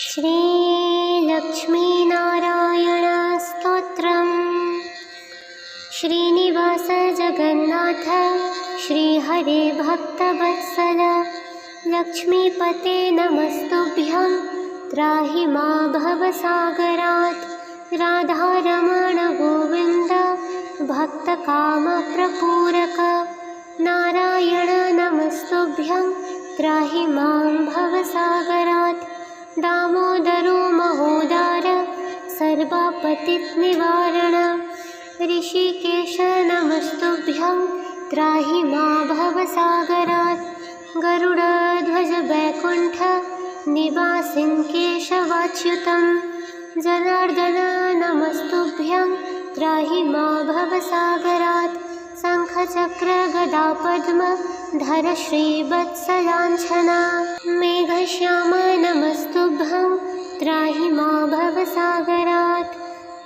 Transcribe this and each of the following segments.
श्रीलक्ष्मीनारायणस्तोत्रम्। श्रीनिवास जगन्नाथ श्रीहरे भक्तवत्सल, लक्ष्मीपते नमस्तुभ्यं त्राहि मा भवसागरात्। राधारमण गोविन्द भक्तकामप्रपूरक, नारायण नमस्तुभ्यं त्राहि मां भवसागरात्। दामोदरो महोदार सर्वापतिनिवारण, ऋषिकेश नमस्तुभ्यं त्राहि मा भवसागरात्। गरुडध्वज वैकुण्ठ निवासिं केशवाच्युतं, जनार्दन नमस्तुभ्यं त्राहि मा भवसागरात्। शङ्खचक्र गदा पद्म धर श्रीवत्सलाञ्छना, मेघश्याम नमस्तुभ्यं त्राहि मा भवसागरात्।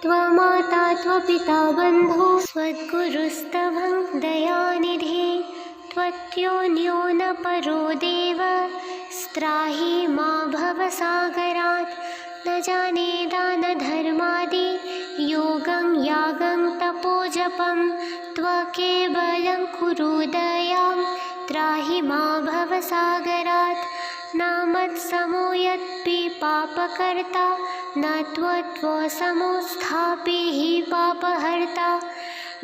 त्वमाता त्वपिता बन्धो स्वद्गुरुस्तवं दयानिधे, त्वत्योन्यो न परो देव स्त्राहि मा भवसागरात्। न जाने दानधर्मादि योगं यागं तपोजपं, त्वकेवलं कुरु दयां त्राहि मा भवसागरात्। न मत्समो यत्पि पापकर्ता, न त्वत्समो स्थापि हि पापहर्ता।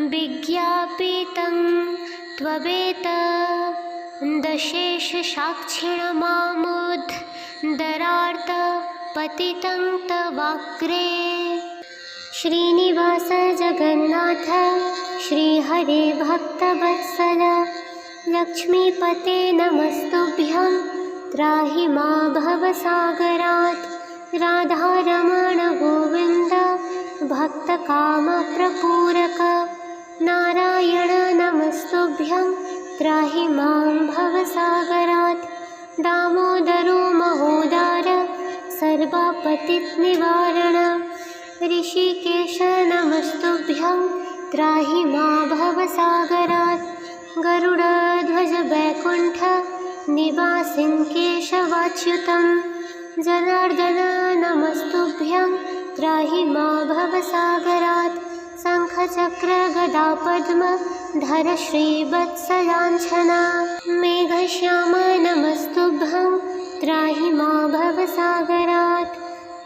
विज्ञापितं त्ववेतदशेषसाक्षिणमामुद्धरार्थ पतितं तवाग्रे। श्रीनिवास जगन्नाथ श्रीहरे भक्तवत्सल, लक्ष्मीपते नमस्तुभ्यं त्राहि मा भवसागरात्। राधारमण गोविन्द भक्तकामप्रपूरक, नारायण नमस्तुभ्यं त्राहि मां भवसागरात्। दामोदरो महोदार सर्वापतिनिवारण, ऋषिकेश नमस्तुभ्यं त्राहि मा भवसागरात्। गरुडध्वज वैकुण्ठ निवासिं केशवाच्युतं, जनार्दन नमस्तुभ्यं त्राहि मा भवसागरात्। शङ्खचक्र गदा पद्म धर श्रीवत्सलाञ्छना, मेघश्याम नमस्तुभ्यं त्राहि मा भवसागरात्।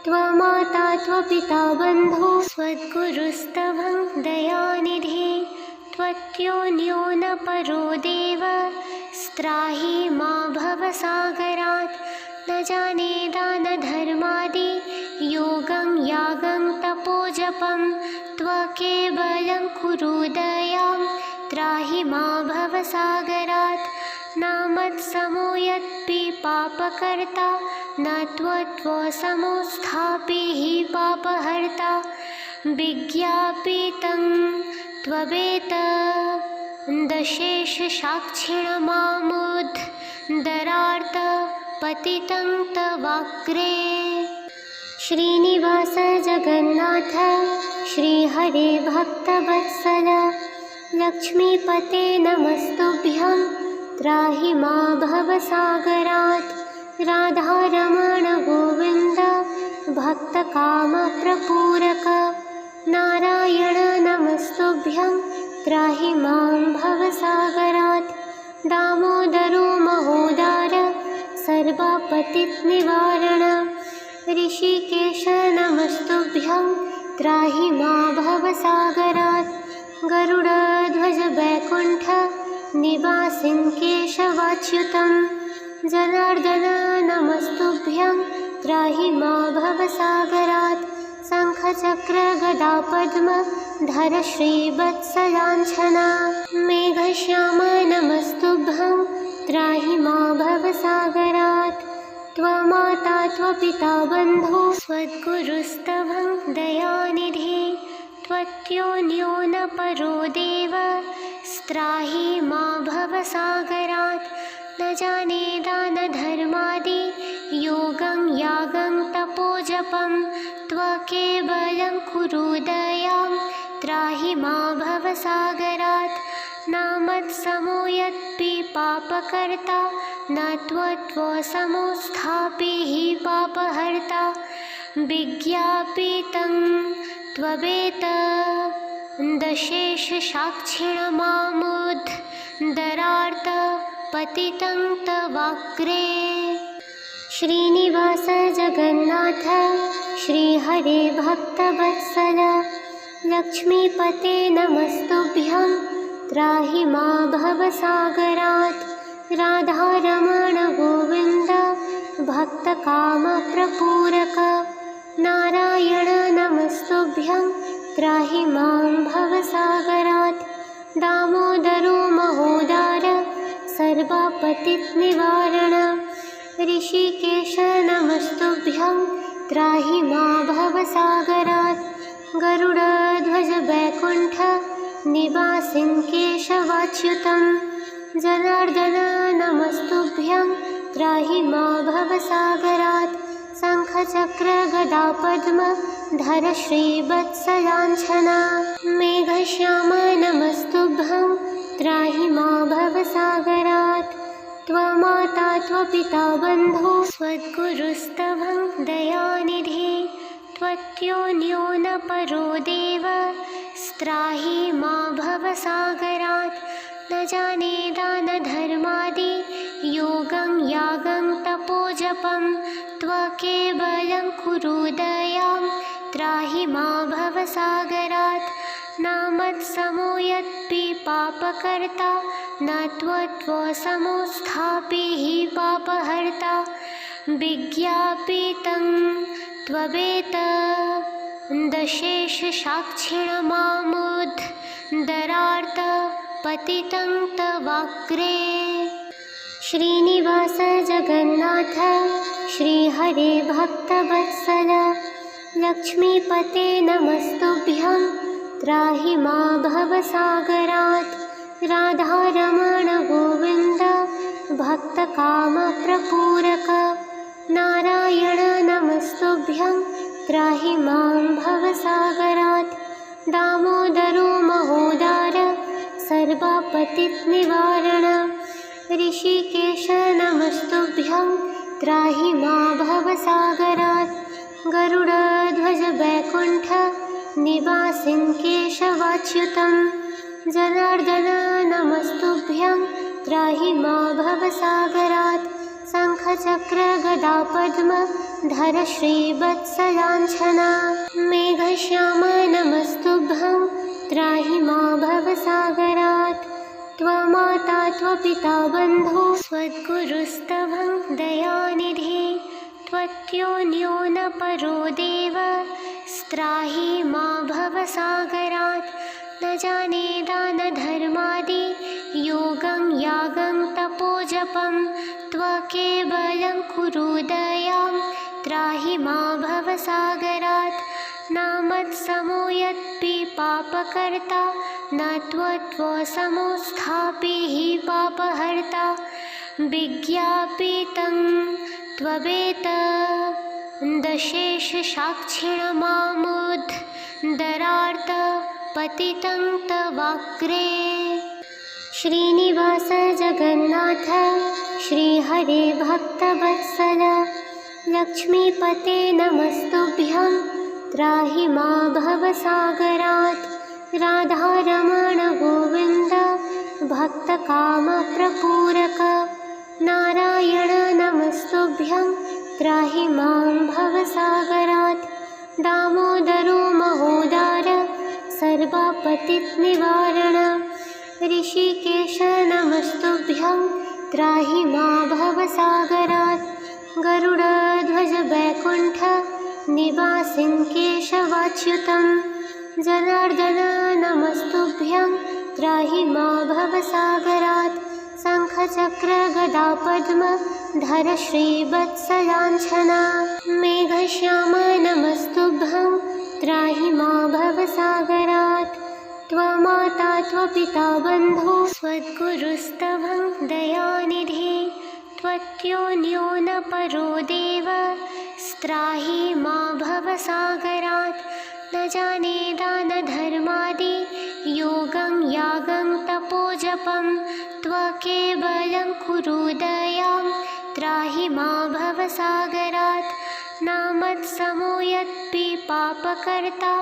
त्वमाता त्वपिता बन्धो स्वद्गुरुस्तवं दयानिधे, त्वत्योन्यो न परो देव स्त्राहि मा भवसागरात्। न जाने दानधर्मादि योगं यागं तपोजपं, त्वकेवलं कुरु दयां त्राहि मा भवसागरात्। न मत्समो यत्पि पापकर्ता, न त्वत्समो स्थापि हि पापहर्ता। विज्ञापितं त्ववेतदशेषसाक्षिणमामुद्धरार्थ पतितं तवाग्रे। श्रीनिवास जगन्नाथ श्रीहरे भक्तवत्सल, लक्ष्मीपते नमस्तुभ्यं त्राहि मा भवसागरात्। राधारमण गोविन्द भक्तकामप्रपूरक, नारायण नमस्तुभ्यं त्राहि मां भवसागरात्। दामोदरो महोदार सर्वापतिनिवारण, ऋषिकेश नमस्तुभ्यं त्राहि मा भवसागरात्। गरुडध्वज वैकुण्ठ निवासिं केशवाच्युतं, जनार्दन नमस्तुभ्यं त्राहि मा भवसागरात्। शङ्खचक्र गदा पद्म धर श्रीवत्सलाञ्छना, मेघश्याम नमस्तुभ्यं त्राहि मा भवसागरात्। त्वमाता त्वपिता बन्धो स्वद्गुरुस्तवं दयानिधे, त्वत्योन्यो न परो देव स्त्राहि मा भवसागरात्। न जाने दानधर्मादि योगं यागं तपोजपं, त्वकेवलं कुरु दयां त्राहि मा भवसागरात्। न मत्समो यत्पि पापकर्ता, न त्वत्समो स्थापि हि पापहर्ता। विज्ञापितं त्ववेत दशेशसाक्षिणमामुद्धरार्थ पतितं तवाग्रे। श्रीनिवास जगन्नाथ श्रीहरे भक्तवत्सल लक्ष्मीपते नमस्तुभ्यं त्राहि मा भवसागरात्। राधारमण गोविन्द भक्तकामप्रपूरक नारायण नमस्तुभ्यं त्राहि मां भवसागरात्। दामोदरो महोदार सर्वापतिनिवारण ऋषिकेश नमस्तुभ्यं त्राहि मा भवसागरात्। गरुडध्वज वैकुण्ठ निवासिं केशवाच्युतं जनार्दन नमस्तुभ्यं त्राहि मा भवसागरात्। शङ्खचक्र गदा पद्म धर श्रीवत्सलाञ्छना मेघश्याम नमस्तुभ्यं त्राहि मा भवसागरात्। त्वमाता त्वपिता बन्धो स्वद्गुरुस्तवं दयानिधे त्वत्योन्यो न परो देव स्त्राहि मा भवसागरात्। न जाने दानधर्मादि योगं यागं तपोजपं त्वकेवलं कुरु दयां त्राहि मा भवसागरात्। न मत्समो यत्पि पापकर्ता न त्वत्समोऽस्थापि हि पापहर्ता। विज्ञापितं त्ववेत दशेशसाक्षिणमामुद्धरार्थ पतितं तवाग्रे। श्रीनिवास जगन्नाथ श्रीहरे भक्तवत्सल लक्ष्मीपते नमस्तुभ्यं त्राहि मा भवसागरात्। राधारमण गोविन्द भक्तकामप्रपूरक नारायण नमस्तुभ्यं त्राहि मां भवसागरात्। दामोदरो महोदार सर्वापतिनिवारण ऋषिकेश नमस्तुभ्यं त्राहि मा भवसागरात्। गरुडध्वज वैकुण्ठ निवासिं केशवाच्युतं जनार्दन नमस्तुभ्यं त्राहि मा भवसागरात्। शङ्खचक्र गदा पद्म धर श्रीवत्सलाञ्छना मेघश्याम नमस्तुभ्यं त्राहि मा भवसागरात्। त्वमाता त्वपिता बन्धो स्वद्गुरुस्तवं दयानिधे त्वत्योन्यो न परो देव स्त्राहि मा भवसागरात्। न जाने दानधर्मादि योगं यागं तपोजपं त्वकेवलं कुरु दयां त्राहि मा भवसागरात्। न मत्समो यत्पि पापकर्ता न त्वत्समोऽस्थापि हि पापहर्ता। विज्ञापितं त्ववेत दशेशसाक्षिणमामुद्धरार्थ पतितं तवाग्रे। श्रीनिवास जगन्नाथ श्रीहरे भक्तवत्सल लक्ष्मीपते नमस्तुभ्यं त्राहि मा भवसागरात्। राधारमण गोविन्द भक्तकामप्रपूरक नारायण नमस्तुभ्यं त्राहि मां भवसागरात्। दामोदरो महोदार सर्वापतिनिवारण ऋषिकेश नमस्तुभ्यं त्राहि मा भवसागरात्। गरुडध्वज वैकुण्ठ निवासिं केशवाच्युतं जनार्दन नमस्तुभ्यं त्राहि मा भवसागरात्। शङ्खचक्र गदा पद्म धर श्रीवत्सलाञ्छना मेघश्याम नमस्तुभ्यं त्राहि मा भवसागरात्। त्वमाता त्वपिता बन्धो स्वद्गुरुस्तवं दयानिधे त्वत्योन्यो न परो देव स्त्राहि मा भवसागरात्। न जाने दानधर्मादि योगं यागं तपोजपं त्वकेवलं कुरु दयां त्राहि मा भवसागरात्। न न मत्समो यत्पि पापकर्ता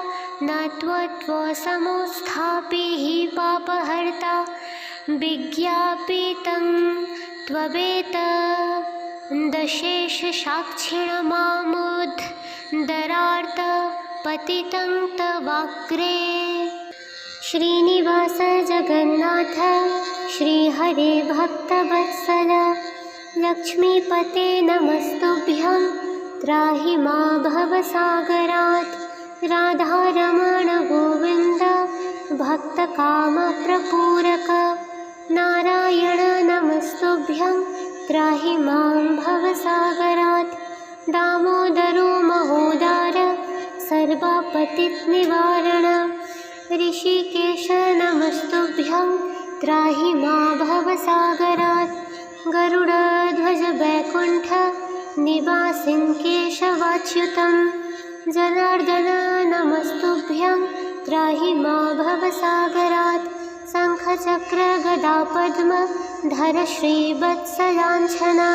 न त्वत्वसमोस्थापि हि पापहर्ता विज्ञापितं त्ववेतदशेषसाक्षिणमामुद्धरार्थ पतितं तवाग्रे। श्रीनिवास जगन्नाथ श्रीहरे भक्तवत्सल लक्ष्मीपते नमस्तुभ्यं त्राहि मा भवसागरात्। राधारमण गोविन्द भक्तकामप्रपूरक नारायण नमस्तुभ्यं त्राहि मां भवसागरात्। दामोदरो महोदार सर्वापतिनिवारण ऋषिकेश नमस्तुभ्यं त्राहि मा भवसागरात्। गरुडध्वज वैकुण्ठ निवासिं केशवाच्युतं जनार्दन नमस्तुभ्यं त्राहि मा भवसागरात्। शङ्खचक्र गदा पद्म धर श्रीवत्सलाञ्छना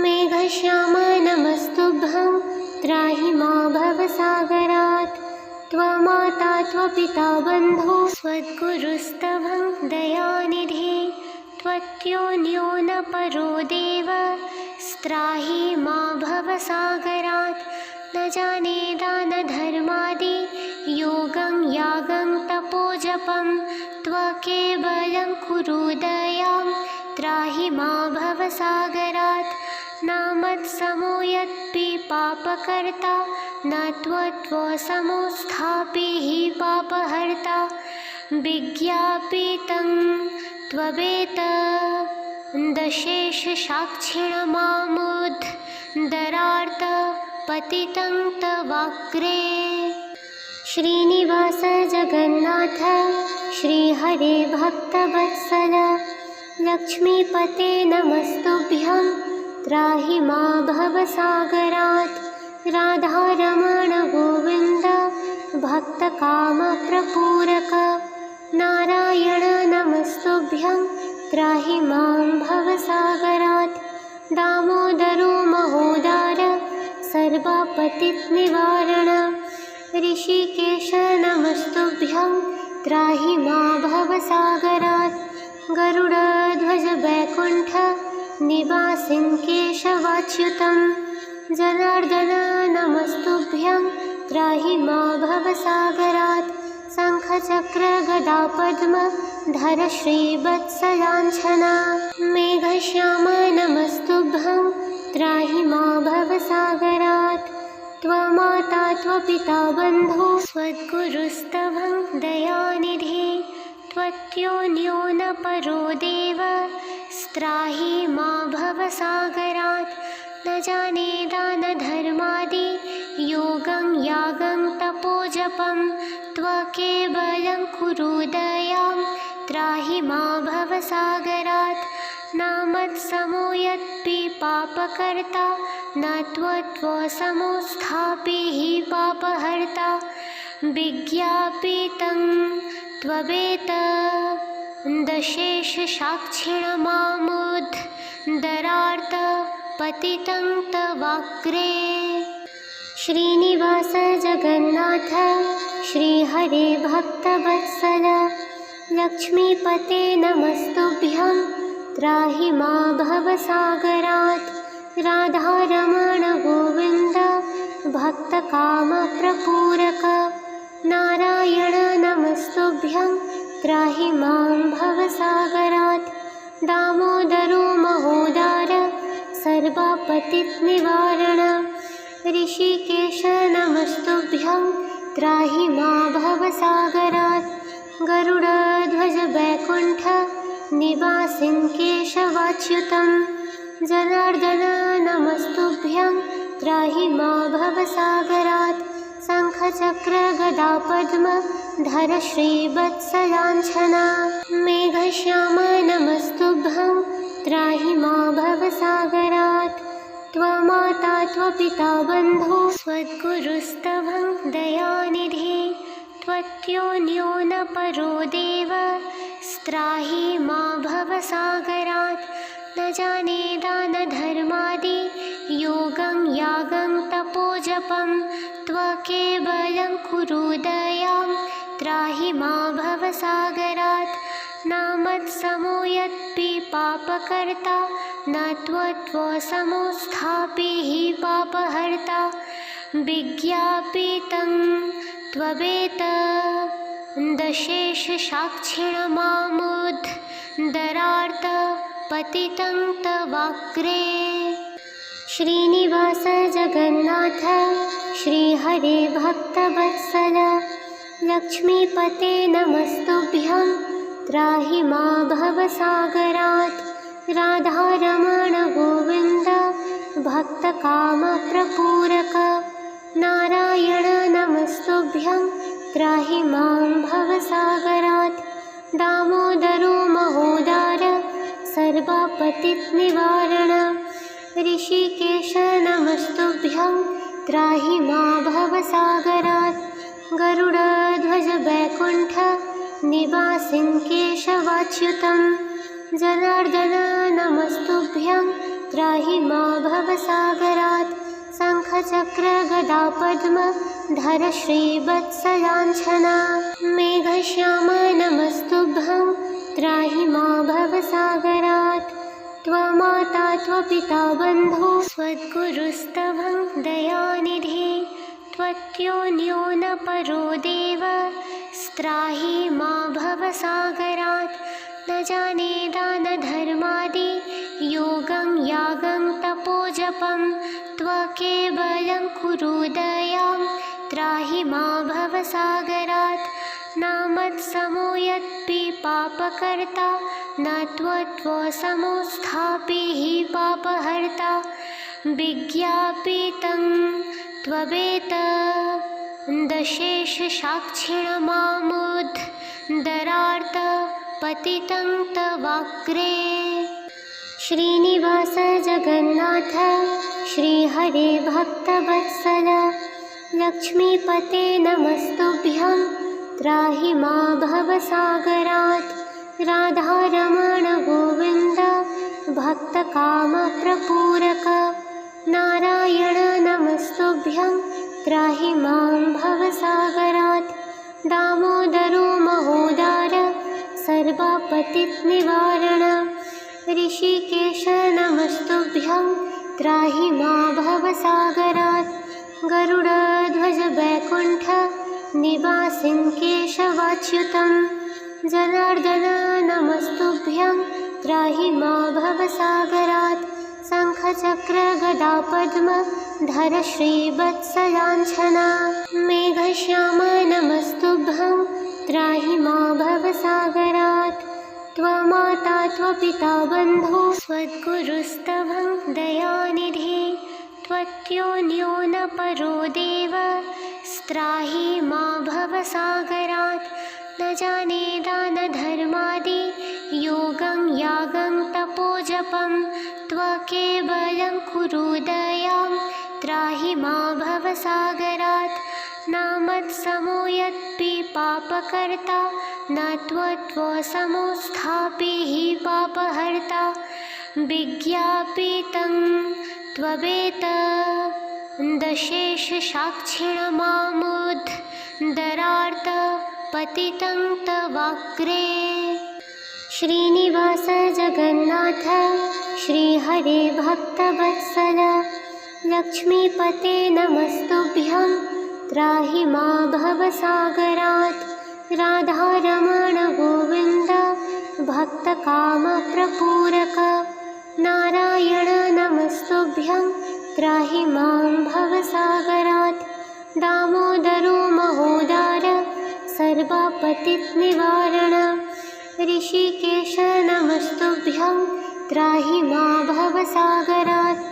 मेघश्याम नमस्तुभ्यं त्राहि मा भवसागरात्। त्वमाता त्वपिता बन्धो स्वद्गुरुस्तवं दयानिधे त्वत्योन्यो न परो देव स्त्राहि मा भवसागरात्। न जाने दानधर्मादि योगं यागं तपोजपं त्वकेवलं कुरु दयां त्राहि मा भवसागरात्। न मत्समो यत्पि पापकर्ता न त्वत्वसमोस्थापि हि पापहर्ता विज्ञापितं त्ववेतदशेषसाक्षिणमामुद्धरार्थ पतितं तवाग्रे। श्रीनिवास जगन्नाथ श्रीहरे भक्तवत्सल लक्ष्मीपते नमस्तुभ्यं त्राहि मा भवसागरात्। राधारमण गोविन्द भक्तकामप्रपूरक नारायण नमस्तुभ्यं त्राहि मां भवसागरात्। दामोदरो महोदार सर्वापतिनिवारण ऋषिकेश नमस्तुभ्यं त्राहि मा भवसागरात्। गरुडध्वज वैकुण्ठ निवासिं केशवाच्युतं जनार्दन नमस्तुभ्यं त्राहि मा भवसागरात्। शङ्खचक्र गदा पद्म धर श्रीवत्सलाञ्छना मेघश्याम नमस्तुभ्यं त्राहि मा भवसागरात्। त्वमाता त्वपिता बन्धो स्वद्गुरुस्तवं दयानिधे त्वत्योन्यो न परो देव स्त्राहि मा भवसागरात्। न जाने दानधर्मादि योगं यागं तपोजपं त्वकेवलं कुरु दयां त्राहि मा भवसागरात्। न मत्समो यत्पि पापकर्ता न त्वत्वसमोस्थापि हि पापहर्ता विज्ञापितं त्ववेतदशेषसाक्षिणमामुद्धरार्थ पतितं तवाग्रे। श्रीनिवास जगन्नाथ श्रीहरे भक्तवत्सल लक्ष्मीपते नमस्तुभ्यं त्राहि मा भवसागरात्। राधारमण गोविन्द भक्तकामप्रपूरक नारायण नमस्तुभ्यं त्राहि मां भवसागरात्। दामोदरो महोदार सर्वापतिनिवारण ऋषिकेश नमस्तुभ्यं त्राहि मा भवसागरात्। गरुडध्वज वैकुण्ठ निवासिं केशवाच्युतं जनार्दन नमस्तुभ्यं त्राहि मा भवसागरात्। शङ्खचक्र गदा पद्म धर श्रीवत्सलाञ्छना मेघश्याम नमस्तुभ्यं त्राहि मा भवसागरात्। त्वमाता त्वपिता बन्धो स्वद्गुरुस्तवं दयानिधे त्वत्योन्यो न परो देव स्त्राहि मा भवसागरात्। न जाने दानधर्मादि योगं यागं तपोजपं त्वकेवलं कुरु दयां त्राहि मा भवसागरात् न मत्समो यत्पि पापकर्ता न त्वत्वसमोऽस्थापि हि पापहर्ता विज्ञापितं त्ववेतदशेषसाक्षिणमामुद्धरार्थ पतितं तवाग्रे। श्रीनिवास जगन्नाथ श्रीहरे भक्तवत्सल लक्ष्मीपते नमस्तुभ्यं त्राहि मा भवसागरात् राधारमण गोविन्द भक्तकामप्रपूरक नारायण नमस्तुभ्यं त्राहि मां भवसागरात् दामोदरो महोदार सर्वापतिनिवारण ऋषिकेश नमस्तुभ्यं त्राहि मा भवसागरात् गरुडध्वज वैकुण्ठ निवासिं केशवाच्युतं जनार्दन नमस्तुभ्यं त्राहि मा भवसागरात् शङ्खचक्र गदा पद्म धर श्रीवत्सलाञ्छना मेघश्याम नमस्तुभ्यं त्राहि मा भवसागरात् त्वमाता त्वपिता बन्धो स्वद्गुरुस्तवं दयानिधे त्वत्योन्यो न परो देव स्त्राहि मा भवसागरात् न जाने दानधर्मादि योगं यागं तपोजपं त्वकेवलं कुरु दयां त्राहि मा भवसागरात् न मत्समो यत्पि पापकर्ता न त्वत्वसमोऽस्थापि हि पापहर्ता विज्ञापितं त्ववेतदशेषसाक्षिणमामुद्धरार्थ पतितं तवाग्रे। श्रीनिवास जगन्नाथ श्रीहरे भक्तवत्सल लक्ष्मीपते नमस्तुभ्यं त्राहि मा भवसागरात् राधारमण गोविन्द भक्तकामप्रपूरक नारायण नमस्तुभ्यं त्राहि मां भवसागरात् दामोदरो महोदार सर्वापतिनिवारण ऋषिकेश नमस्तुभ्यं त्राहि मा भवसागरात् गरुडध्वज वैकुण्ठ निवासिं केशवाच्युतं जनार्दन नमस्तुभ्यं त्राहि मा भवसागरात् शङ्खचक्र गदा पद्म धर श्रीवत्सलाञ्छना मेघश्याम नमस्तुभ्यं त्राहि मा भवसागरात् त्वमाता त्वपिता बन्धो स्वद्गुरुस्तवं दयानिधे त्वत्योन्यो न परो देव स्त्राहि मा भवसागरात् न जाने दानधर्मादि योगं यागं तपोजपं त्वकेवलं कुरु दयां त्राहि मा भवसागरात् न मत्समो यत्पि पापकर्ता न त्वत्वसमोऽस्थापि हि पापहर्ता विज्ञापितं त्ववेतदशेषसाक्षिणमामुद्धरार्थ पतितं तवाग्रे। श्रीनिवास जगन्नाथ श्रीहरे भक्तवत्सल लक्ष्मीपते नमस्तुभ्यं त्राहि मा भवसागरात् राधारमण गोविन्द भक्तकामप्रपूरक नारायण नमस्तुभ्यं त्राहि मां भवसागरात् दामोदरो महोदार सर्वापतिनिवारण ऋषिकेश नमस्तुभ्यं त्राहि मा भवसागरात्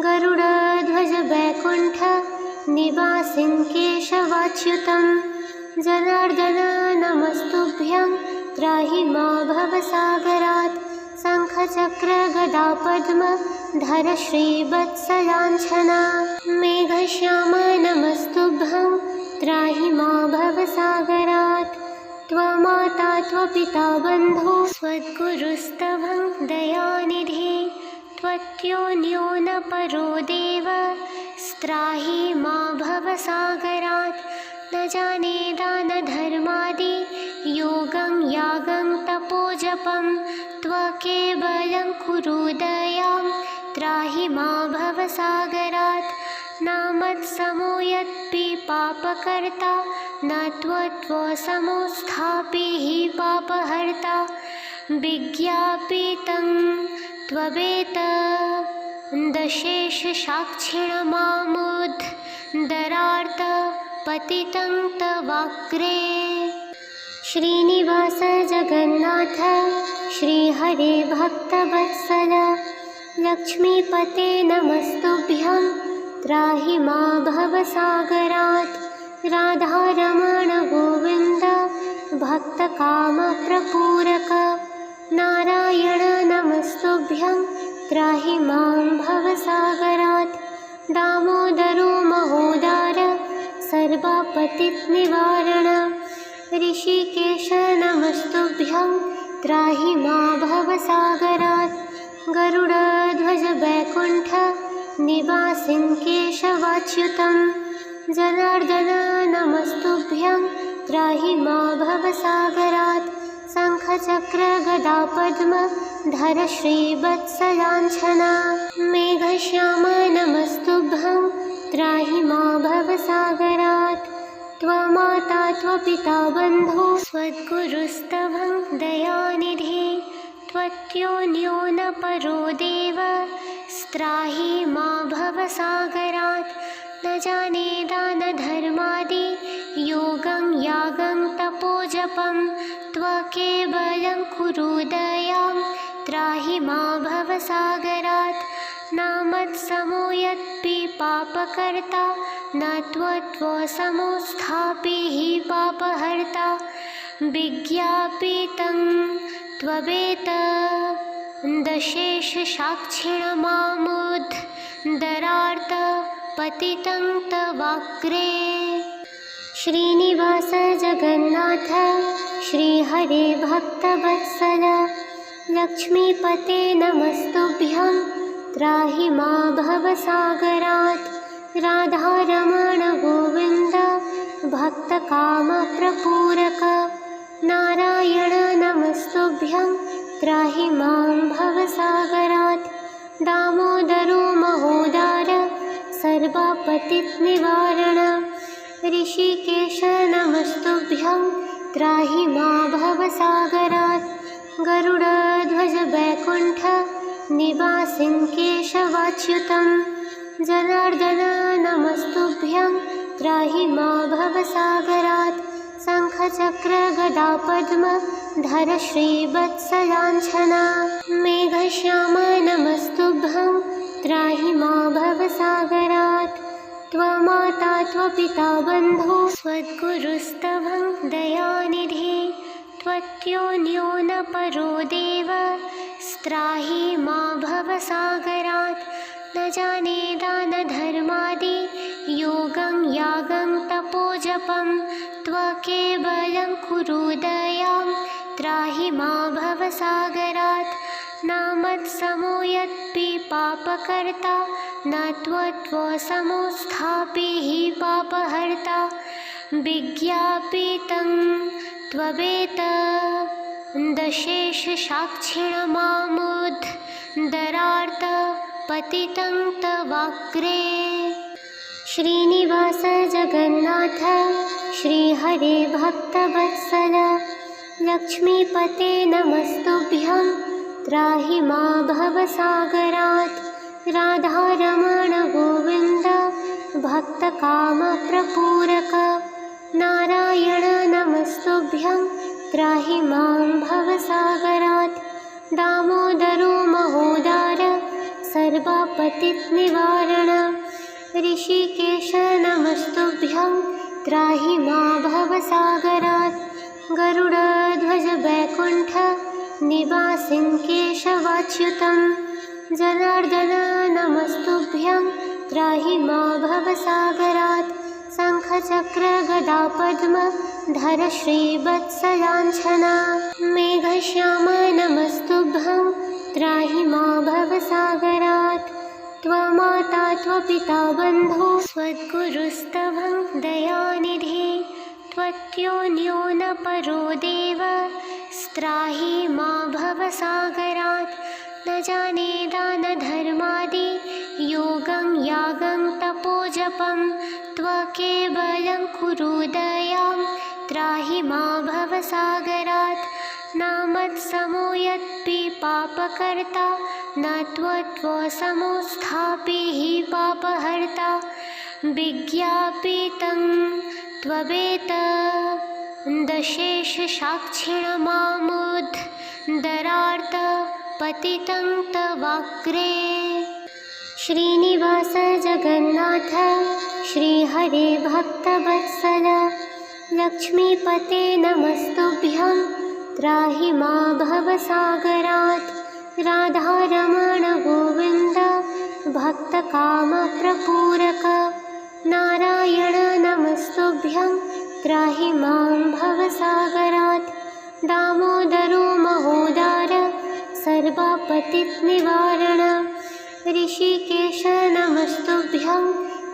गरुडध्वज वैकुण्ठ निवासिं केशवाच्युतं जनार्दन नमस्तुभ्यं त्राहि मा भवसागरात् शङ्खचक्र गदा पद्म धर श्रीवत्सलाञ्छना मेघश्याम नमस्तुभ्यं त्राहि मा भवसागरात् त्वमाता त्वपिता बन्धो स्वद्गुरुस्तवं दयानिधे त्वत्योऽन्यो न परो देव स्त्राहि मा भवसागरात् न जाने दानधर्मादि योगं यागं तपोजपं त्वकेवलं कुरु दयां त्राहि मा भवसागरात् न मत्समो यत्पि पापकर्ता न त्वत्समोऽस्थापि हि पापहर्ता विज्ञापितं त्ववेतदशेषसाक्षिणमामुद्धरार्थ पतितं तवाग्रे। श्रीनिवास जगन्नाथ श्रीहरे भक्तवत्सल लक्ष्मीपते नमस्तुभ्यं त्राहि मा भवसागरात् राधारमण गोविन्द भक्तकामप्रपूरक नारायण नमस्तुभ्यं त्राहि मां भवसागरात् दामोदरो महोदार सर्वापतिनिवारण ऋषिकेश नमस्तुभ्यं त्राहि मा भवसागरात् गरुडध्वज वैकुण्ठ निवासिं केशवाच्युतं जनार्दन नमस्तुभ्यं त्राहि मा भवसागरात् शङ्खचक्र गदा पद्म धर श्रीवत्सलाञ्छना मेघश्याम नमस्तुभ्यं त्राहि मा भवसागरात् त्वमाता त्वपिता बन्धो स्वद्गुरुस्तवं दयानिधे त्वत्योऽन्यो न परो देव स्त्राहि मा भवसागरात् न जाने दानधर्मादि योगं यागं तपोजपं त्वकेवलं कुरु दयां त्राहि मा भवसागरात् न मत्समो यत्पि पापकर्ता न त्वत्समोऽस्थापि हि पापहर्ता विज्ञापितं त्ववेतदशेषसाक्षिणमामुद्धरार्थ पतितं तवाग्रे। श्रीनिवास जगन्नाथ श्रीहरे भक्तवत्सल लक्ष्मीपते नमस्तुभ्यं त्राहि मा भवसागरात् राधारमण गोविन्द भक्तकामप्रपूरक नारायण नमस्तुभ्यं त्राहि मां भवसागरात् दामोदरो महोदार सर्वापतिनिवारण ऋषिकेश नमस्तुभ्यं त्राहि मा भवसागरात् गरुडध्वज वैकुण्ठ निवासिं केशवाच्युतं जनार्दन नमस्तुभ्यं त्राहि मा भवसागरात् शङ्खचक्र गदा पद्म धर श्रीवत्सलाञ्छना मेघश्याम नमस्तुभ्यं त्राहि मा भवसागरात् त्वमाता त्वपिता बन्धो स्वद्गुरुस्तवं दयानिधे त्वत्योऽन्यो न परो देव स्त्राहि मा भवसागरात् न जाने दानधर्मादि योगं यागं तपोजपं त्वकेवलं कुरु दयां त्राहि मा भवसागरात् न मत्समो यत्पि पापकर्ता न त्वत्समोऽस्थापि हि पापहर्ता विज्ञापितं त्ववेतदशेषसाक्षिणमामुद्धरार्थ पतितं तवाग्रे। श्रीनिवास जगन्नाथ श्रीहरे भक्तवत्सल लक्ष्मीपते नमस्तुभ्यं त्राहि मा भवसागरात् राधारमण गोविन्द भक्तकामप्रपूरक नारायण नमस्तुभ्यं त्राहि मां भवसागरात् दामोदरो महोदार सर्वापतिनिवारण ऋषिकेश नमस्तुभ्यं त्राहि मा भवसागरात् गरुडध्वज वैकुण्ठ निवासिं केशवाच्युतं जनार्दन नमस्तुभ्यं त्राहि मा भवसागरात् शङ्खचक्र गदा पद्म धर श्रीवत्सलाञ्छना मेघश्याम नमस्तुभ्यं त्राहि मां भवसागरात्। त्वमाता त्वपिता बन्धो स्वद्गुरुस्तवं दयानिधे। त्वत्योन्यो न परो देव स्त्राहि मां भवसागरात्। न जाने दानधर्मादि योगं यागं तपोजपं। त्वकेवलं कुरु दयां त्राहि मां भवसागरात्। न मत्समो यत्पि पापकर्ता न त्वत्समोऽस्थापि हि पापहर्ता। विज्ञापितं त्ववेतदशेषसाक्षिणमामुद्धरार्थ पतितं तवाग्रे। श्रीनिवास जगन्नाथ श्रीहरे भक्तवत्सल लक्ष्मीपते नमस्तुभ्यं त्राहि मां भवसागरात्। राधारमण गोविन्द भक्तकामप्रपूरक नारायण नमस्तुभ्यं त्राहि मां भवसागरात्। दामोदरो महोदार सर्वापतिनिवारण ऋषिकेश नमस्तुभ्यं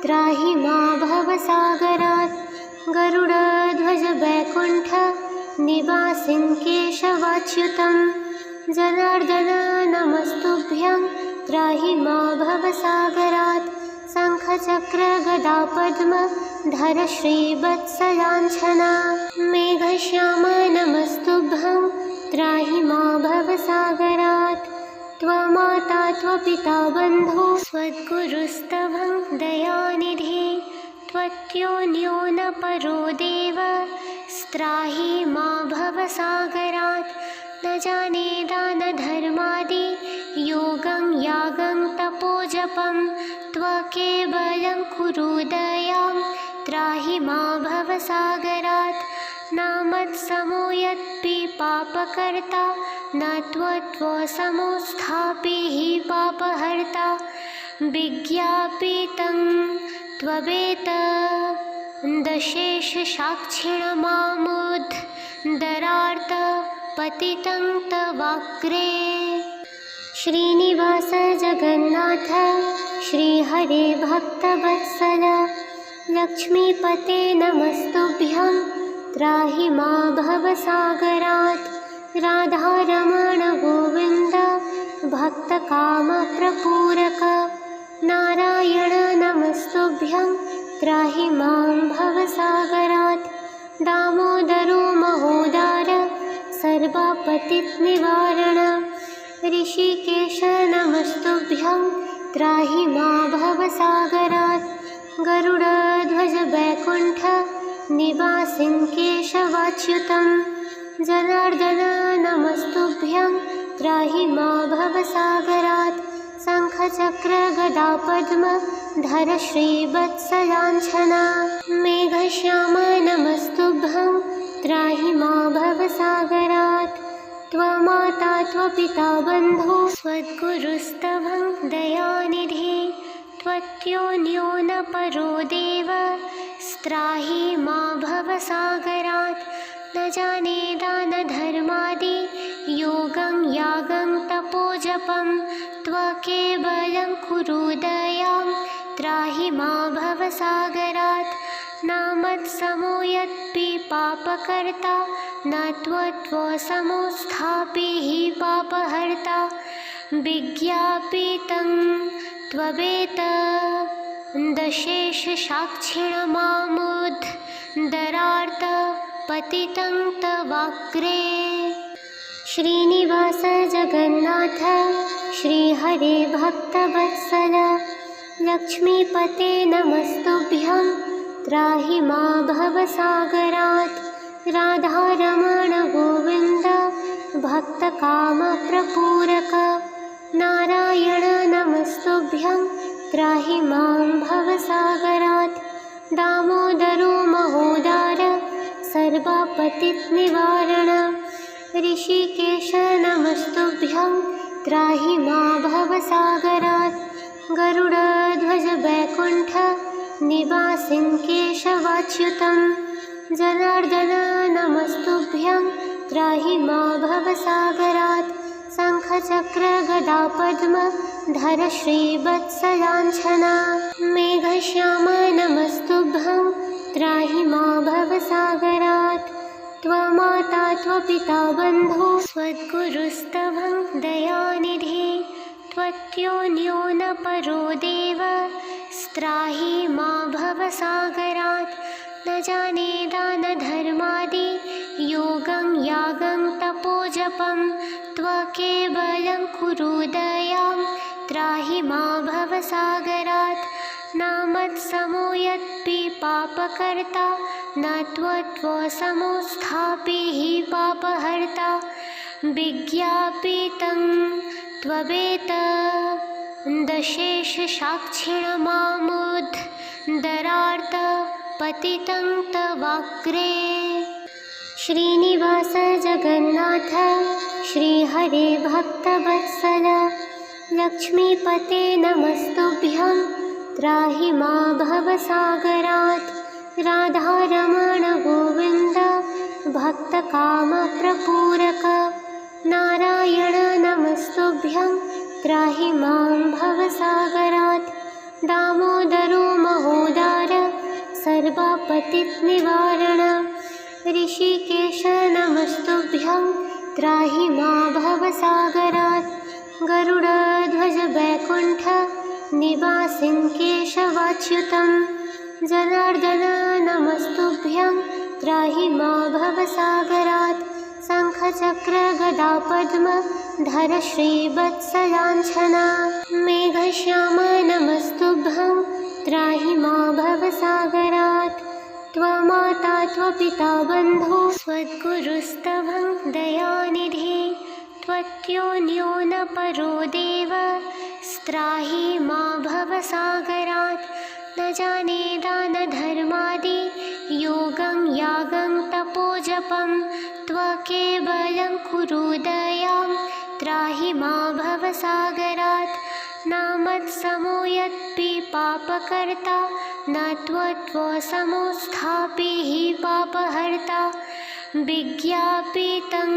त्राहि मां भवसागरात्। गरुडध्वज वैकुण्ठ निवासिं केशवाच्युतं जनार्दन नमस्तुभ्यं त्राहि मां भवसागरात्। शङ्खचक्र गदा पद्म धर श्रीवत्सलाञ्छना मेघश्याम नमस्तुभ्यं त्राहि मां भवसागरात्। त्वमाता त्वपिता बन्धो स्वद्गुरुस्तवं दयानिधे। त्वत्योन्यो न परो देव स्त्राहि मां भवसागरात्। न जाने दानधर्मादि योगं यागं तपोजपं। त्वकेवलं कुरु दयां त्राहि मां भवसागरात्। न मत्समो यत्पि पापकर्ता न त्वत्समोऽस्थापि हि पापहर्ता। विज्ञापितं त्ववेतदशेषसाक्षिणमामुद्धरार्थ पतितं तवाग्रे। श्रीनिवास जगन्नाथ श्रीहरे भक्तवत्सल लक्ष्मीपते नमस्तुभ्यं त्राहि मां भवसागरात्। राधारमण गोविन्द भक्तकामप्रपूरक नारायण नमस्तुभ्यं त्राहि मां भवसागरात्। दामोदरो महोदार सर्वापतिनिवारण ऋषिकेश नमस्तुभ्यं त्राहि मां भवसागरात्। गरुडध्वज वैकुण्ठ निवासिं केशवाच्युतं जनार्दन नमस्तुभ्यं त्राहि मां भवसागरात्। शङ्खचक्र गदा पद्म धर श्रीवत्सलाञ्छना मेघश्याम नमस्तुभ्यं त्राहि मां भवसागरात्। त्वमाता त्वपिता बन्धो स्वद्गुरुस्तवं दयानिधे। त्वत्योन्यो न परो देव स्त्राहि मां भवसागरात्। न जाने दानधर्मादि योगं यागं तपोजपं। त्वकेवलं कुरु दयां त्राहि मां भवसागरात्। न मत्समो यत्पि पापकर्ता न त्वत्समोऽस्थापि हि पापहर्ता। विज्ञापितं त्ववेतदशेषसाक्षिणमामुद्धरार्थ पतितं तवाग्रे। श्रीनिवास जगन्नाथ श्रीहरे भक्तवत्सल लक्ष्मीपते नमस्तुभ्यं त्राहि मां भवसागरात्। राधारमण गोविन्द भक्तकामप्रपूरक नारायण नमस्तुभ्यं त्राहि मां भवसागरात्। दामोदरो महोदार सर्वापतिनिवारण ऋषिकेश नमस्तुभ्यं त्राहि मां भवसागरात्। गरुडध्वज वैकुण्ठ निवासिं केशवाच्युतं जनार्दन नमस्तुभ्यं त्राहि मां भवसागरात्। शङ्खचक्रगदापद्मधर श्रीवत्सलाञ्छना मेघश्याम नमस्तुभ्यं त्राहि मा भवसागरात् त्वमाता त्वपिता बन्धो स्वद्गुरुस्तवं दयानिधे त्वत्योन्यो न परो देव स्त्राहि मा भवसागरात् न जाने दानधर्मादि योगं यागं तपोजपं त्वकेवलं कुरु दयां त्राहि मा भवसागरात् न मत्समो यत्पि पापकर्ता न त्वत्समोऽस्थापि हि पापहर्ता विज्ञापितं त्ववेतदशेषसाक्षिणमामुद्धरार्थ पतितं तवाग्रे। श्रीनिवास जगन्नाथ श्रीहरे भक्तवत्सल लक्ष्मीपते नमस्तुभ्यं त्राहि मा भवसागरात् राधारमण गोविन्द भक्तकामप्रपूरक नारायण नमस्तुभ्यं त्राहि मां भवसागरात् दामोदरो महोदार सर्वापतिनिवारण ऋषिकेश नमस्तुभ्यं त्राहि मा भवसागरात् गरुडध्वज वैकुण्ठ निवासिं केशवाच्युतं जनार्दन नमस्तुभ्यं त्राहि मा भवसागरात् शङ्खचक्रगदापद्मधर श्रीवत्सलाञ्छना मेघश्याम नमस्तुभ्यं त्राहि मा भवसागरात् त्वमाता त्वपिता बन्धो स्वद्गुरुस्तवं दयानिधे त्वत्योन्यो न परो देव स्त्राहि मा भवसागरात् न जाने दानधर्मादि योगं यागं तपोजपं त्वकेवलं कुरु दयां त्राहि मा भवसागरात् न मत्समो यत्पि पापकर्ता न त्वत्समोऽस्थापि हि पापहर्ता विज्ञापितं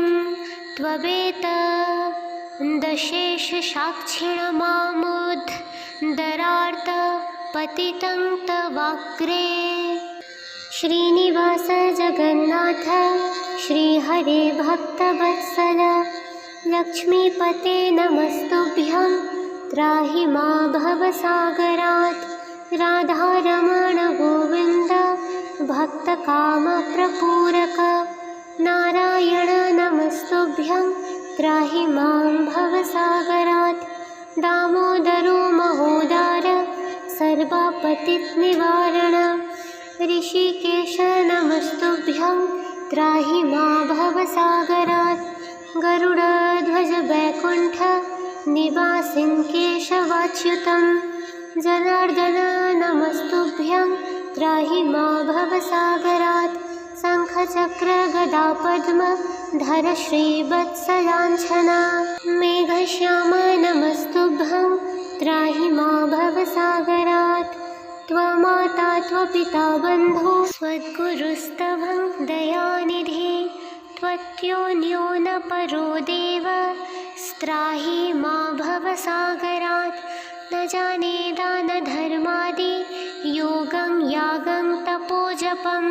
त्ववेतदशेषसाक्षिणमामुद्धरार्थ पतितं तवाग्रे। श्रीनिवास जगन्नाथ श्रीहरे भक्तवत्सल लक्ष्मीपते नमस्तुभ्यं त्राहि मा भवसागरात् राधारमण गोविन्द भक्तकामप्रपूरक नारायण नमस्तुभ्यं त्राहि मां भवसागरात् दामोदरो महोदार सर्वापतिनिवारण ऋषिकेश नमस्तुभ्यं त्राहि मा भवसागरात् गरुडध्वज वैकुण्ठ निवासिं केशवाच्युतं जनार्दन नमस्तुभ्यं त्राहि मा भवसागरात् शङ्खचक्रगदापद्मधर श्रीवत्सलाञ्छना मेघश्याम नमस्तुभ्यं त्राहि मा भवसागरात् त्वमाता त्वपिता बन्धो स्वद्गुरुस्तवं दयानिधे त्वत्योन्यो न परो देव स्त्राहि मा भवसागरात् न जाने दानधर्मादि योगं यागं तपोजपं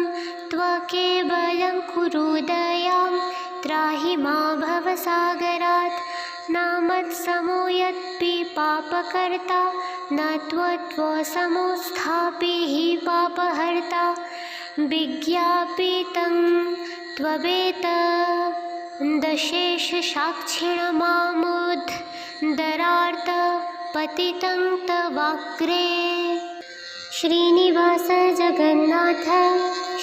त्वकेवलं कुरु दयां त्राहि मा भवसागरात् न मत्समो यत्पि पापकर्ता न त्वत्समोऽस्थापि हि पापहर्ता विज्ञापितं त्ववेतदशेषसाक्षिणमामुद्धरार्थ पतितं तवाग्रे। श्रीनिवास जगन्नाथ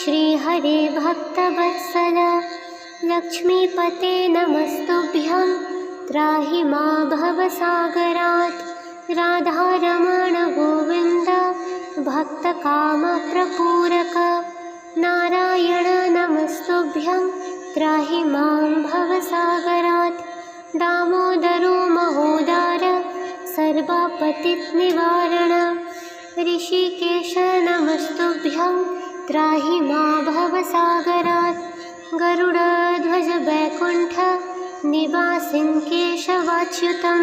श्रीहरे भक्तवत्सल लक्ष्मीपते नमस्तुभ्यं त्राहि मा भवसागरात् राधारमण गोविन्द भक्तकामप्रपूरक नारायण नमस्तुभ्यं त्राहि मां भवसागरात् दामोदरो महोदार सर्वापतिनिवारण ऋषिकेश नमस्तुभ्यं त्राहि मा भवसागरात् गरुडध्वज वैकुण्ठ निवासिन् केशवाच्युतं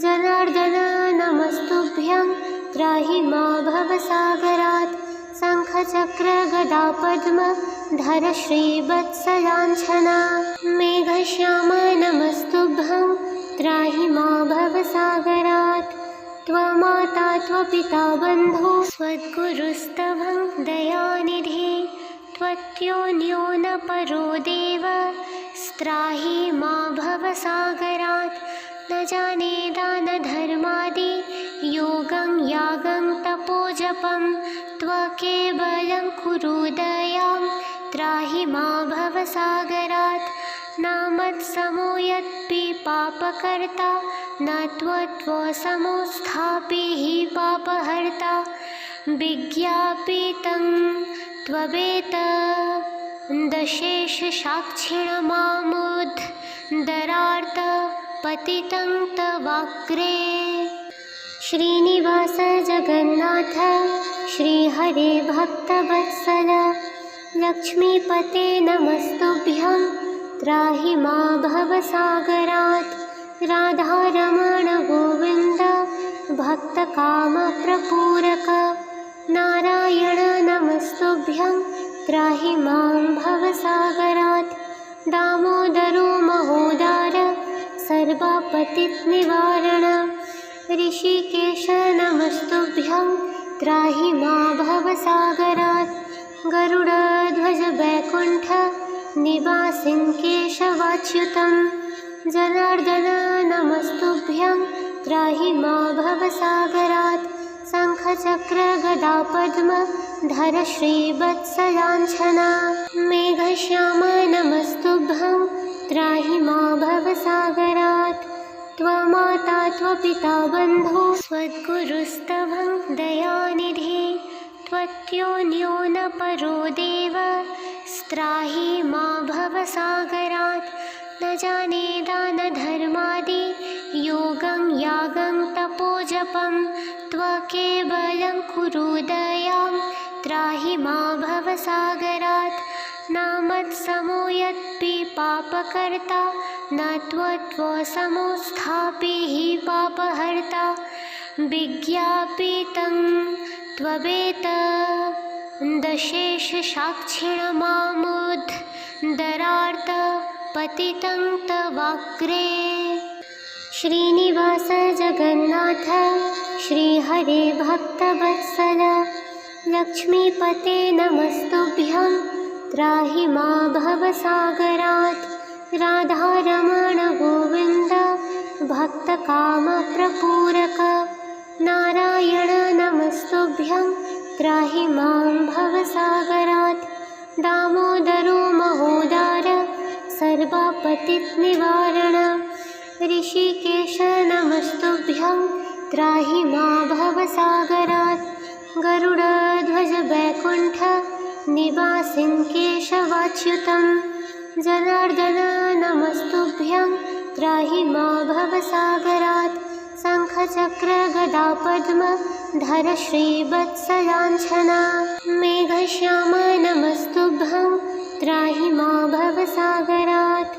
जनार्दन नमस्तुभ्यं त्राहि मां भवसागरात् शङ्खचक्रगदापद्म धर श्रीवत्सलाञ्छना मेघश्याम नमस्तुभ्यं त्राहि मां भवसागरात् त्वमाता त्वपिता बन्धो स्वद्गुरुस्तवं दयानिधे त्वत्योन्यो न परो देव स्त्राहि मां भवसागरात् न जाने दानधर्मादि योगं यागं तपोजपं त्वकेवलं कुरु दयां त्राहि मां भवसागरात् न मत्समो यत्पि पापकर्ता न त्वत्समोऽस्थापि हि पापहर्ता विज्ञापितं त्ववेतदशेषसाक्षिणमामुद्धरार्थ पतितं तवाग्रे। श्रीनिवास जगन्नाथ श्रीहरे भक्तवत्सल लक्ष्मीपते नमस्तुभ्यं त्राहि मां भवसागरात् राधारमण गोविन्द भक्तकामप्रपूरक नारायण नमस्तुभ्यं त्राहि मां भवसागरात् दामोदरो महोदार सर्वापतिनिवारण ऋषिकेश नमस्तुभ्यं त्राहि मां भवसागरात् गरुडध्वज वैकुण्ठ निवासिन् केशवाच्युतं जनार्दन नमस्तुभ्यं त्राहि मां भवसागरात् शङ्खचक्रगदापद्म धर श्रीवत्सलाञ्छना मेघश्याम नमस्तुभ्यं त्राहि मां भवसागरात् त्वमाता त्वपिता बन्धो स्वद्गुरुस्तवं दयानिधे त्वत्योन्यो न परो देव स्त्राहि मां भवसागरात् न जाने दानधर्मादि योगं यागं तपोजपं त्वकेवलं कुरु दयां त्राहि मां भवसागरात् न मत्समो यत्पि पापकर्ता न त्वत्समोऽस्थापि हि पापहर्ता विज्ञापितं त्ववेतदशेषसाक्षिणमामुद्धरार्थ पतितं तवाग्रे। श्रीनिवास जगन्नाथ श्रीहरे भक्तवत्सल लक्ष्मीपते नमस्तुभ्यं त्राहि मां भवसागरात् राधारमण गोविन्द भक्तकामप्रपूरक नारायण नमस्तुभ्यं त्राहि मां भवसागरात् दामोदरो महोदार सर्वापतिनिवारण ऋषिकेश नमस्तुभ्यं त्राहि मां भवसागरात् गरुडध्वज वैकुण्ठ निवासिन् केशवाच्युतं जनार्दन नमस्तुभ्यं त्राहि मां भवसागरात् शङ्खचक्रगदापद्म धर श्रीवत्सलाञ्छना मेघश्याम नमस्तुभ्यं त्राहि मां भवसागरात्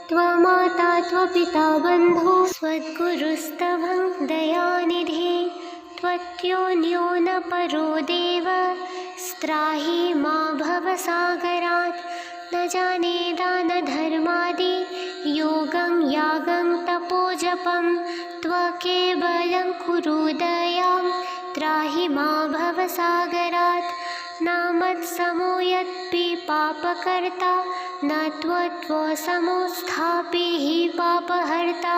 त्वमाता त्वपिता बन्धो स्वद्गुरुस्तवं दयानिधे त्वत्योन्यो न परो देव स्त्राहि मां भवसागरात् न जाने दानधर्मादि योगं यागं तपोजपं त्वकेवलं कुरु दयां त्राहि मां भवसागरात् न मत्समो यत्पि पापकर्ता न त्वत्समोऽस्थापि हि पापहर्ता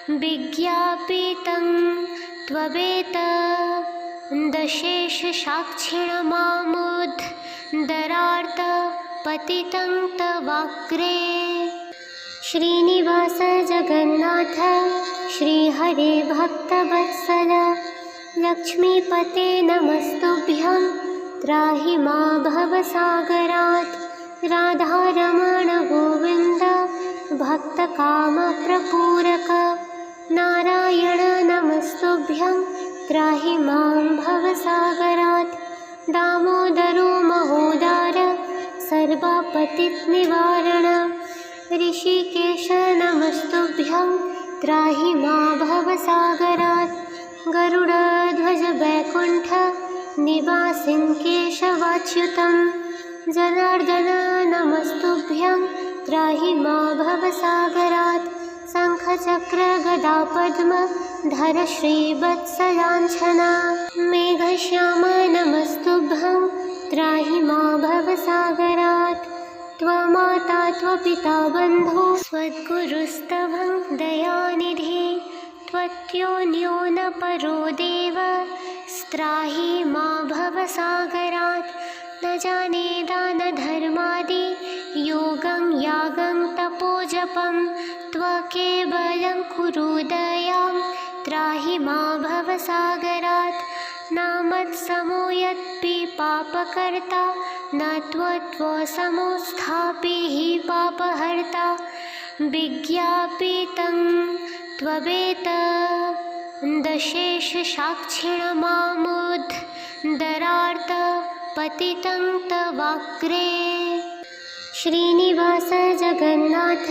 विज्ञापितं त्ववेतदशेषसाक्षिणमामुद्धरार्थ पतितं तवाग्रे। श्रीनिवास जगन्नाथ श्रीहरे भक्तवत्सल लक्ष्मीपते नमस्तुभ्यं त्राहि मां भवसागरात् राधारमण गोविन्द भक्तकामप्रपूरक नारायण नमस्तुभ्यं त्राहि मां भवसागरात् दामोदरो महोदार सर्वापतिनिवारण ऋषिकेश नमस्तुभ्यं त्राहि मां भवसागरात्। गरुडध्वज वैकुण्ठ निवासिन् केशवाच्युतं जनार्दन नमस्तुभ्यं त्राहि मां भवसागरात्। शङ्खचक्र गदा पद्म धर श्रीवत्सलाञ्छना मेघश्याम नमस्तुभ्यं त्राहि मां भवसागरात्। त्वमाता त्वपिता बन्धो स्वद्गुरुस्तवं दयानिधे त्वत्योन्यो न परो देव स्त्राहि मां भवसागरात्। न जाने दानधर्मादि योगं यागं तपोजपं त्वकेवलं कुरु दयां त्राहि मां भवसागरात्। न मत्समो यत्पि पापकर्ता न त्वत्समो स्थापि हि पापहर्ता। विज्ञापितं त्ववेतदशेषसाक्षिणमामुद्धरार्थ पतितं तवाग्रे। श्रीनिवास जगन्नाथ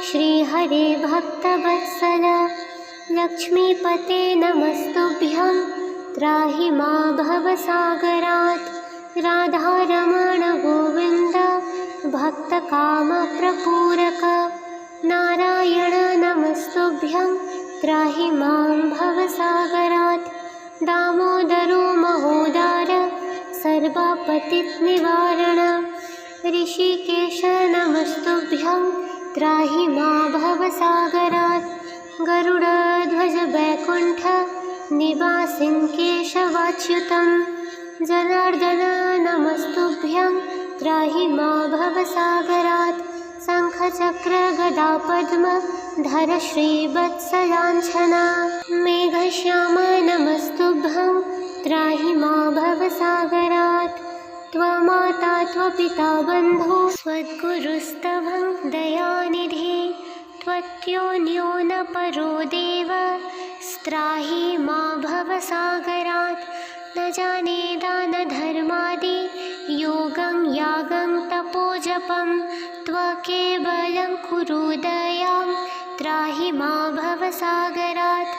श्रीहरे भक्तवत्सल लक्ष्मीपते नमस्तुभ्यं त्राहि मां भवसागरात्। राधारमण गोविन्द भक्तकामप्रपूरक नारायण नमस्तुभ्यं त्राहि मां भवसागरात्। दामोदरो महोदार सर्वापतिनिवारण ऋषिकेश नमस्तुभ्यं त्राहि मां भवसागरात्। गरुडध्वज वैकुण्ठ निवासिन् केशवाच्युतं जनार्दन नमस्तुभ्यं त्राहि मां भवसागरात्। शङ्खचक्र गदा पद्म धर श्रीवत्सलाञ्छना मेघश्याम नमस्तुभ्यं त्राहि मां भवसागरात्। त्वमाता त्वपिता बन्धो स्वद्गुरुस्तवं दयानिधे त्वत्योन्यो न परो देव स्त्राहि मां भवसागरात्। न जाने दानधर्मादि योगं यागं तपोजपं त्वकेवलं कुरु दयां त्राहि मां भवसागरात्।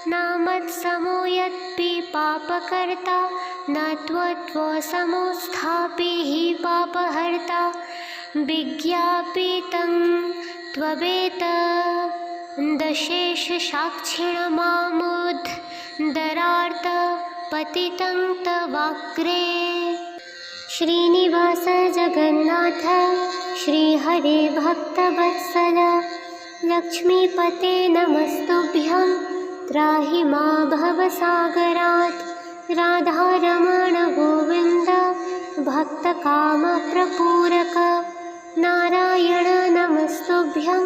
न मत्समो यत्पि पापकर्ता न त्वत्समो स्थापि हि पापहर्ता। विज्ञापितं त्ववेतदशेषसाक्षिणमामुद्धरार्थ पतितं तवाग्रे। श्रीनिवास जगन्नाथ श्रीहरे भक्तवत्सल लक्ष्मीपते नमस्तुभ्यं त्राहि मां भवसागरात्। राधारमण गोविन्द भक्तकामप्रपूरक नारायण नमस्तुभ्यं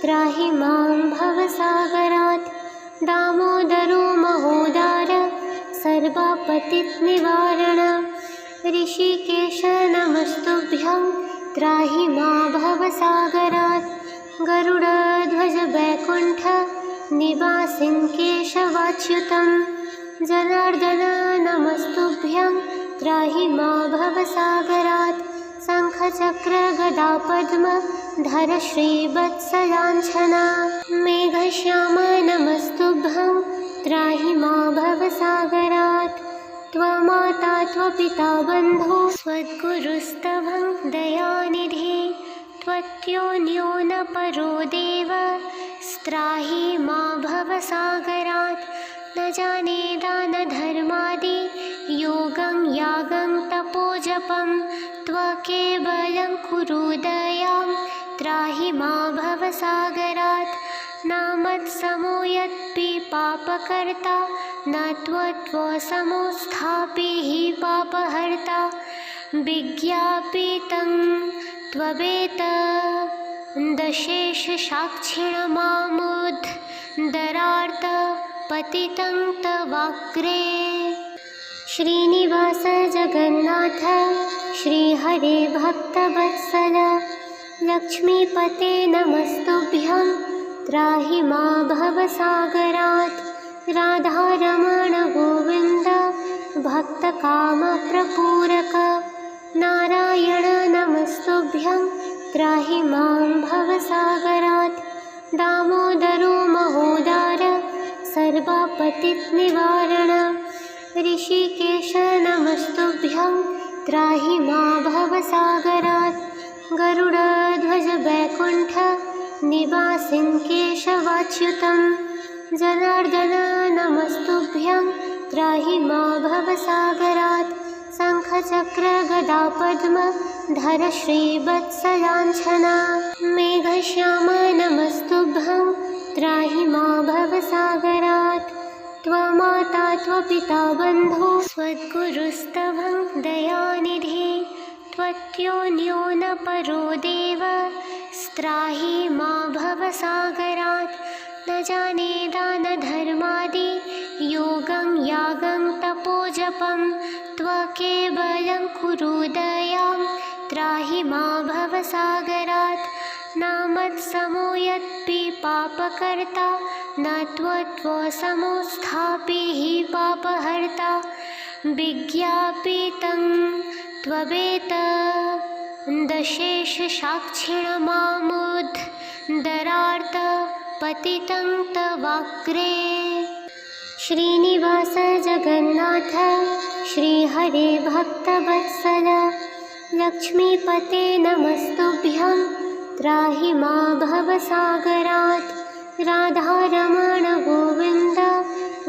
त्राहि मां भवसागरात्। दामोदरो महोदार सर्वापतिनिवारण ऋषिकेश नमस्तुभ्यं त्राहि मां भवसागरात्। गरुडध्वज वैकुण्ठ निवासिन् केशवाच्युतं जनार्दन नमस्तुभ्यं त्राहि मां भवसागरात्। शङ्खचक्र गदा पद्म धर श्रीवत्सलाञ्छना मेघश्याम नमस्तुभ्यं त्राहि मां भवसागरात्। त्वमाता त्वपिता बन्धो स्वद्गुरुस्तवं दयानिधे त्वत्योन्यो न परो देव स्त्राहि मां भवसागरात्। न जाने दानधर्मादि योगं यागं तपोजपं त्वकेवलं कुरु दयां त्राहि मां भवसागरात्। न मत्समो यत्पि पापकर्ता न त्वत्समो स्थापि हि पापहर्ता। विज्ञापितं त्ववेतदशेषसाक्षिणमामुद्धरार्थ पतितं तवाग्रे। श्रीनिवास जगन्नाथ श्रीहरे भक्तवत्सल लक्ष्मीपते नमस्तुभ्यं त्राहि मां भवसागरात्। राधारमण गोविन्द भक्तकामप्रपूरक नारायण नमस्तुभ्यं त्राहि मां भवसागरात्। दामोदरो महोदार सर्वापतिनिवारण ऋषिकेश नमस्तुभ्यं त्राहि मां भवसागरात्। गरुडध्वज वैकुण्ठ निवासिन् केशवाच्युतं जनार्दन नमस्तुभ्यं त्राहि मां भवसागरात्। शङ्खचक्र गदा पद्म धर श्रीवत्सलाञ्छना मेघश्याम नमस्तुभ्यं त्राहि मां भवसागरात्। त्वमाता त्वपिता बन्धो स्वद्गुरुस्तवं दयानिधे त्वत्योन्यो न परो देव स्त्राहि मां भवसागरात्। न जाने दानधर्मादि योगं यागं तपोजपं त्वकेवलं कुरु दयां त्राहि मां भवसागरात्। न मत्समो यत्पि पापकर्ता न त्वत्समोऽस्थापि हि पापहर्ता विज्ञापितं त्ववेतदशेषसाक्षिणमामुद्धरार्थ पतितं तवाग्रे। श्रीनिवास जगन्नाथ श्रीहरे भक्तवत्सल लक्ष्मीपते नमस्तुभ्यं त्राहि मां भवसागरात्। राधारमण गोविन्द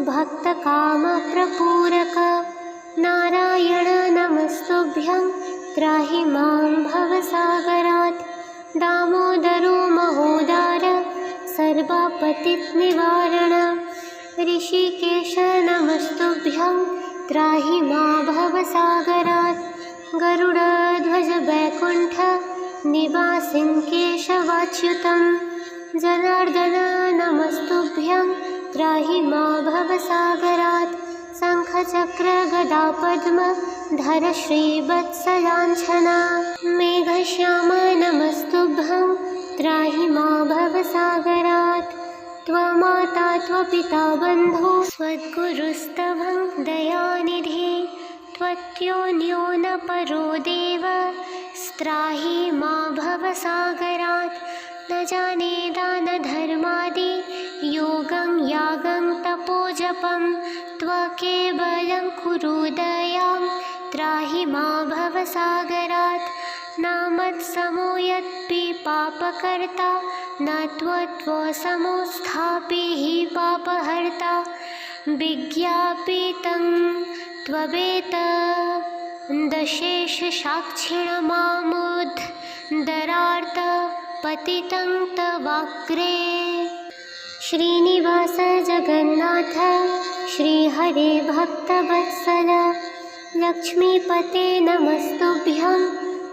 भक्तकामप्रपूरक नारायण नमस्तुभ्यं त्राहि मां भवसागरात्। दामोदरो महोदार सर्वापतिनिवारण ऋषिकेश नमस्तुभ्यं त्राहि मां भवसागरात्। गरुडध्वज वैकुण्ठ निवासिन् केशवाच्युतं जनार्दन नमस्तुभ्यं त्राहि मां भवसागरात्। शङ्खचक्र गदा पद्म धर श्रीवत्सलाञ्छना मेघश्याम नमस्तुभ्यं त्राहि मां भवसागरात्। त्वमाता त्वपिता बन्धो स्वद्गुरुस्तवं दयानिधे त्वत्योन्यो न परो देव स्त्राहि मां भवसागरात्। न जाने दानधर्मादि योगं यागं तपोजपं त्वकेवलं कुरु दयां त्राहि मां भवसागरात्। न मत्समो यत्पि पापकर्ता न त्वत्समोऽस्थापि हि पापहर्ता विज्ञापितं त्ववेतदशेषसाक्षिणमामुद्धरार्थ पतितं तवाग्रे। श्रीनिवास जगन्नाथ श्रीहरे भक्तवत्सल लक्ष्मीपते नमस्तुभ्यं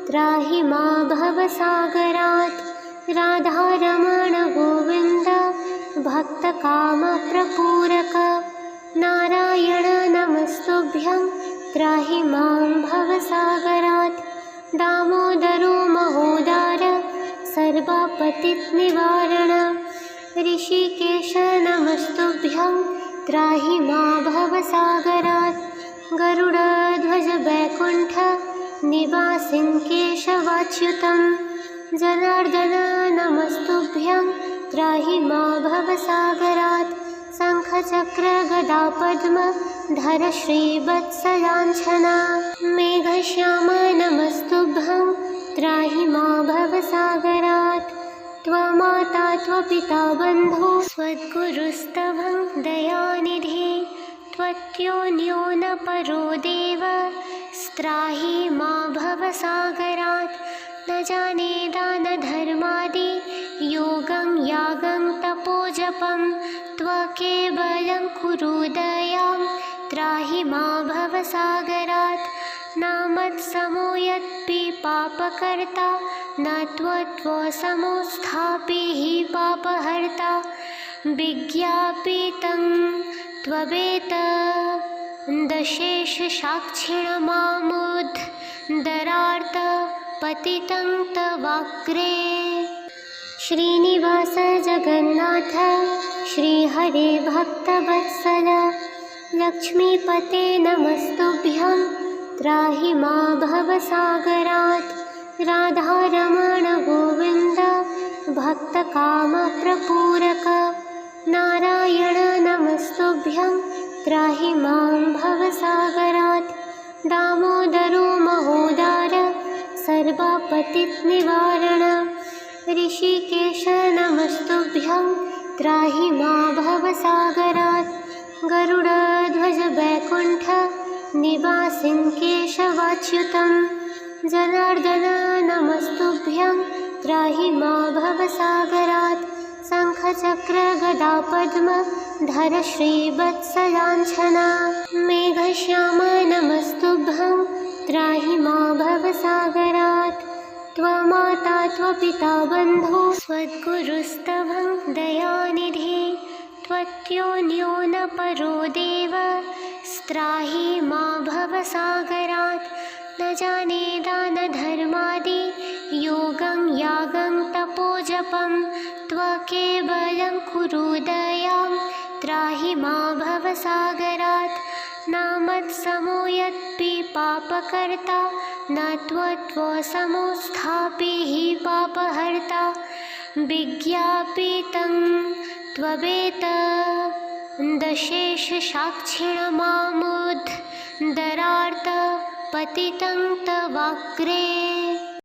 त्राहि मां भवसागरात्। राधारमण गोविन्द भक्तकामप्रपूरक नारायण नमस्तुभ्यं त्राहि मां भवसागरात्। दामोदरो महोदार सर्वापतिनिवारण ऋषिकेश नमस्तुभ्यं त्राहि मां भवसागरात्। गरुडध्वज वैकुण्ठ निवासिन् केशवाच्युतं जनार्दन नमस्तुभ्यं त्राहि मां भवसागरात्। शङ्खचक्र गदा पद्म धर श्रीवत्सलाञ्छना मेघश्याम नमस्तुभ्यं त्राहि मां भवसागरात्। त्वमाता त्वपिता बन्धो स्वद्गुरुस्तवं दयानिधे त्वत्योन्यो न परो देव स्त्राहि मां भवसागरात्। न जाने दानधर्मादि योगं यागं तपोजपं त्वकेवलं कुरु दयां त्राहि मां भवसागरात्। न मत्समो यत्पि पापकर्ता न त्वत्समोऽस्थापि हि पापहर्ता विज्ञापितं त्ववेतदशेषसाक्षिणमामुद्धरार्थ पतितं तवाग्रे। श्रीनिवास जगन्नाथ श्रीहरे भक्तवत्सल लक्ष्मीपते नमस्तुभ्यं त्राहि मां भवसागरात्। राधारमण समस्तकामप्रपूरक नारायण नमस्तुभ्यं त्राहि मां भवसागरात् दामोदरो महोदार सर्वापतिनिवारण ऋषिकेश नमस्तुभ्यं त्राहि मां भवसागरात् गरुडध्वज वैकुण्ठ निवासिं केशवाच्युतं जनार्दन नमस्तुभ्यं त्राहि मां भवसागरात् शङ्खचक्र गदा पद्म धर श्रीवत्सलाञ्छना मेघश्याम नमस्तुभ्यं त्राहि मां भवसागरात् त्वमाता त्वपिता बन्धो स्वद्गुरुस्तवं दयानिधे त्वत्योन्यो न परो देव स्त्राहि मां भवसागरात् न जाने दानधर्मादि योगं यागं तपोजपं त्वकेवलं कुरु दयां त्राहि मां भवसागरात् न मत्समो यत्पि पापकर्ता न त्वत्समोऽस्थापि हि पापहर्ता विज्ञापितं त्ववेतदशेषसाक्षिणमामुद्धरार्थ पतितं तवाग्रे।